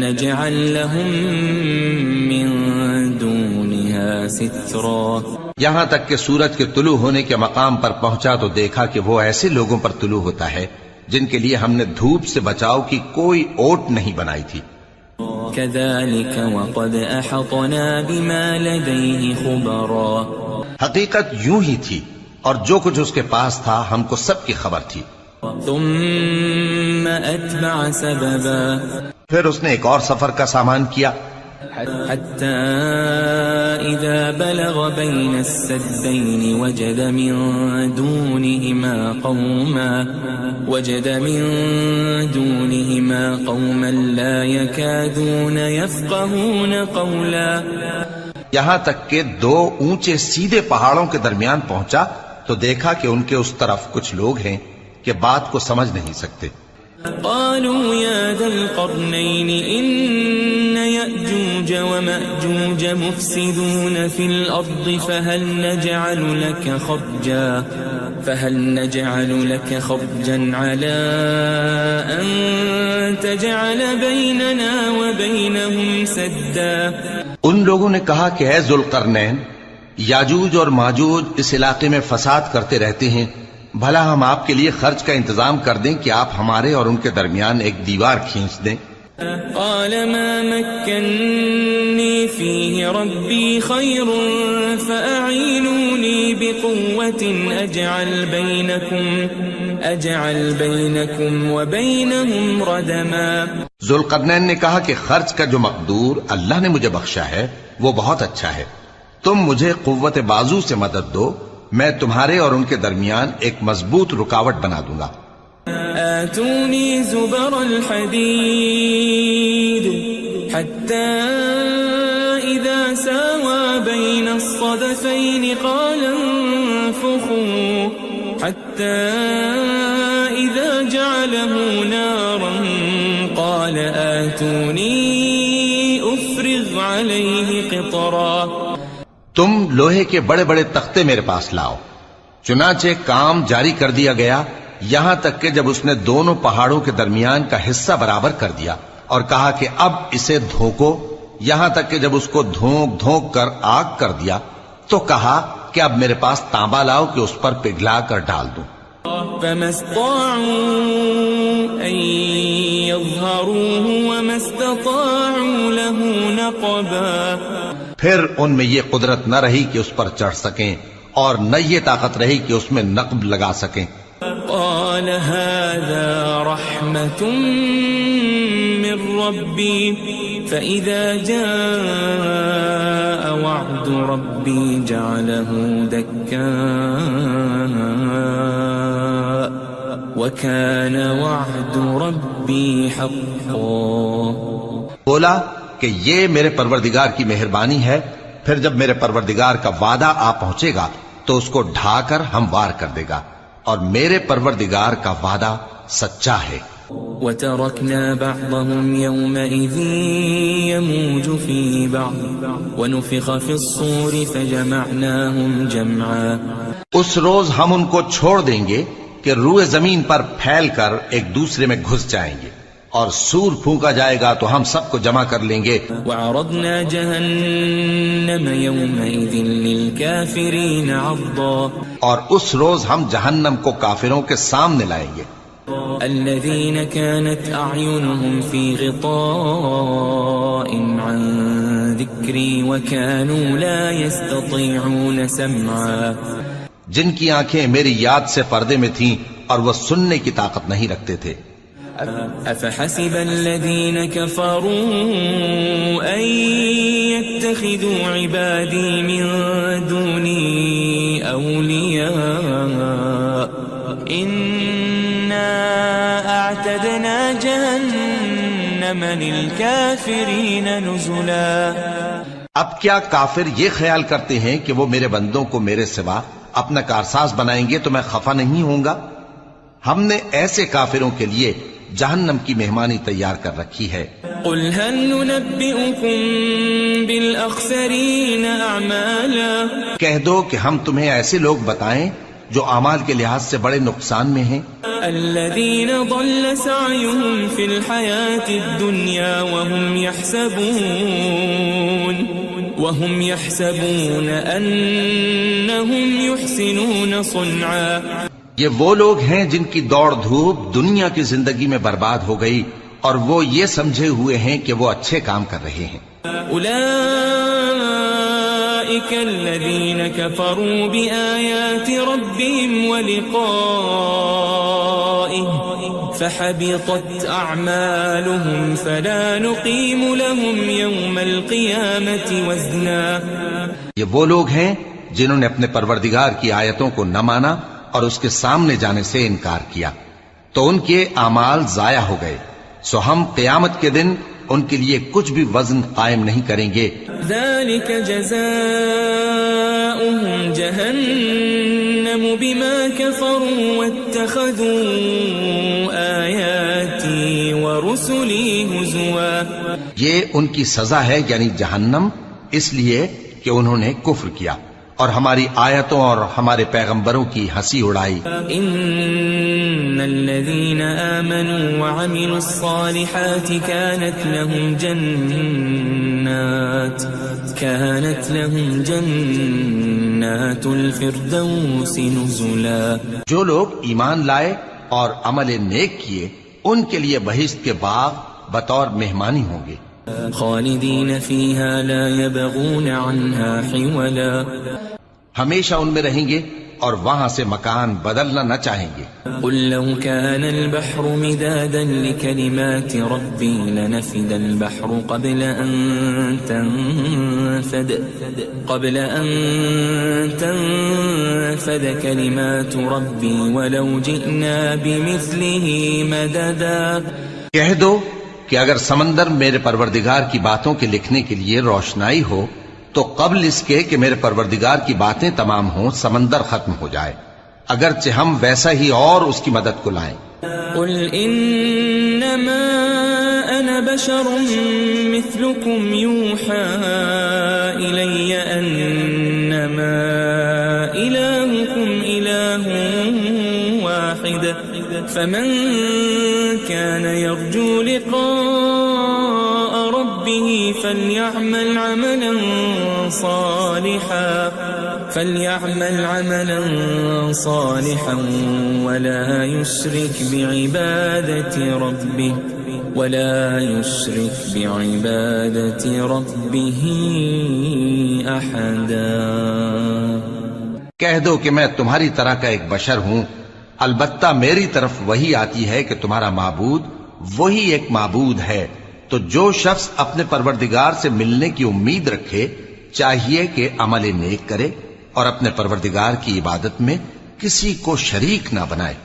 نجعل لهم من دونها سترا. یہاں تک کہ سورج کے طلوع ہونے کے مقام پر پہنچا تو دیکھا کہ وہ ایسے لوگوں پر طلوع ہوتا ہے جن کے لیے ہم نے دھوپ سے بچاؤ کی کوئی اوٹ نہیں بنائی تھی. كذلك وقد أحطنا بما لديه خبرا. حقیقت یوں ہی تھی اور جو کچھ اس کے پاس تھا ہم کو سب کی خبر تھی. ثم أتبع سببا. پھر اس نے ایک اور سفر کا سامان کیا حتى إذا بلغ بين السدين وجد من دونهما قوما لا يكادون يفقهون قولا. یہاں تک کہ دو اونچے سیدھے پہاڑوں کے درمیان پہنچا تو دیکھا کہ ان کے اس طرف کچھ لوگ ہیں کہ بات کو سمجھ نہیں سکتے. قالوا يا ذا القرنين إن يأجوج ومأجوج مفسدون في الأرض فهل نجعل لك خرجا على أن تجعل بيننا وبينهم سدا. ان لوگوں نے کہا کہ اے ذوالقرنین، یاجوج اور ماجوج اس علاقے میں فساد کرتے رہتے ہیں، بھلا ہم آپ کے لیے خرچ کا انتظام کر دیں کہ آپ ہمارے اور ان کے درمیان ایک دیوار کھینچ دیں. قال ما مكنني فيه ربي خير فأعينوني بقوة أجعل بينكم وبينهم ردما. ذوالقرنین نے کہا کہ خرچ کا جو مقدور اللہ نے مجھے بخشا ہے وہ بہت اچھا ہے، تم مجھے قوت بازو سے مدد دو، میں تمہارے اور ان کے درمیان ایک مضبوط رکاوٹ بنا دوں گا. آتوني زبر الحديد حتى إذا ساوى بين الصدفين قال انفخوا حتى إذا جعله نارا قال آتوني أفرغ عليه قطرا. تم لوہے کے بڑے بڑے تختے میرے پاس لاؤ. چنانچہ کام جاری کر دیا گیا یہاں تک کہ جب اس نے دونوں پہاڑوں کے درمیان کا حصہ برابر کر دیا اور کہا کہ اب اسے دھوکو، یہاں تک کہ جب اس کو دھونک دھونک کر آگ کر دیا تو کہا کہ اب میرے پاس تانبا لاؤ کہ اس پر پگھلا کر ڈال دوں. فما استطاعوا أن يظهروه وما استطاعوا له نقبا. پھر ان میں یہ قدرت نہ رہی کہ اس پر چڑھ سکیں اور نہ یہ طاقت رہی کہ اس میں نقب لگا سکیں. قال هذا رحمة من ربي فإذا جاء وعد ربي جعله دكاء وكان وعد ربي حقا. بولا کہ یہ میرے پروردگار کی مہربانی ہے، پھر جب میرے پروردگار کا وعدہ آ پہنچے گا تو اس کو ڈھا کر ہموار کر دے گا، اور میرے پروردگار کا وعدہ سچا ہے. وَتَرَكْنَا بَعْضَهُمْ يَوْمَئِذٍ يَمُوجُ فِي بَعْضٍ وَنُفِخَ فِي الصُّورِ فَجَمَعْنَاهُمْ جَمْعًا. اس روز ہم ان کو چھوڑ دیں گے کہ روئے زمین پر پھیل کر ایک دوسرے میں گھس جائیں گے، اور سور پھونکا جائے گا تو ہم سب کو جمع کر لیں گے. وعرضنا جهنم يومئذ للكافرين عرضا اور اس روز ہم جہنم کو کافروں کے سامنے لائیں گے. الذين كانت أعينهم في غطاء عن ذكري وكانوا لا يستطيعون سمعا جن کی آنکھیں میری یاد سے پردے میں تھیں اور وہ سننے کی طاقت نہیں رکھتے تھے. أفحسب الذين كفروا أن يتخذوا عبادي من دوني أولياء إنا أعتدنا جهنم للكافرين نزلا. اب کیا کافر یہ خیال کرتے ہیں کہ وہ میرے بندوں کو میرے سوا اپنا کارساز بنائیں گے تو میں خفا نہیں ہوں گا؟ ہم نے ایسے کافروں کے لیے جہنم کی مہمانی تیار کر رکھی ہے. قل هل ننبئكم بالأخسرين أعمالا کہہ دو کہ ہم تمہیں ایسے لوگ بتائیں جو اعمال کے لحاظ سے بڑے نقصان میں ہیں. الذين ضل سعيهم في الحياة الدنيا وهم يحسبون أنهم يحسنون صنعا. یہ وہ لوگ ہیں جن کی دوڑ دھوپ دنیا کی زندگی میں برباد ہو گئی اور وہ یہ سمجھے ہوئے ہیں کہ وہ اچھے کام کر رہے ہیں. أولئك الذين كفروا بآيات ربهم ولقائه فحبطت أعمالهم فلا نقيم لهم يوم القيامة وزنا. یہ وہ لوگ ہیں جنہوں نے اپنے پروردگار کی آیتوں کو نہ مانا اور اس کے سامنے جانے سے انکار کیا تو ان کے اعمال ضائع ہو گئے، سو ہم قیامت کے دن ان کے لیے کچھ بھی وزن قائم نہیں کریں گے. ذلك جزاؤهم جهنم بما كفروا واتخذوا آياتي ورسلي هزوا. یہ ان کی سزا ہے یعنی جہنم، اس لیے کہ انہوں نے کفر کیا اور ہماری آیتوں اور ہمارے پیغمبروں کی ہنسی اڑائی. ان الذين آمنوا وعملوا الصالحات كانت لهم جنات الفردوس نزلا. جو لوگ ایمان لائے اور عمل نیک کیے ان کے لیے بہشت کے باغ بطور مہمانی ہوں گے. خالدین فیہا لا یبغون عنہا حولا. ہمیشہ ان میں رہیں گے اور وہاں سے مکان بدلنا نہ چاہیں گے. قل لو كان البحر مدادا لكلمات ربي لنفد البحر قبل أن تنفد كلمات ربي ولو جئنا بمثله مددا. کہہ دو کہ اگر سمندر میرے پروردگار کی باتوں کے لکھنے کے لیے روشنائی ہو تو قبل اس کے کہ میرے پروردگار کی باتیں تمام ہوں سمندر ختم ہو جائے، اگرچہ ہم ویسا ہی اور اس کی مدد کو لائیں. قل انما انا بشر مثلكم يوحى الي انما الهكم اله واحد فمن كان يرجو لقاء ربه فليعمل عملا صالحا ولا يشرك بعبادة ربه أحدا. کہہ دو کہ میں تمہاری طرح کا ایک بشر ہوں، البتہ میری طرف وہی آتی ہے کہ تمہارا معبود وہی ایک معبود ہے. تو جو شخص اپنے پروردگار سے ملنے کی امید رکھے چاہیے کہ عمل نیک کرے اور اپنے پروردگار کی عبادت میں کسی کو شریک نہ بنائے.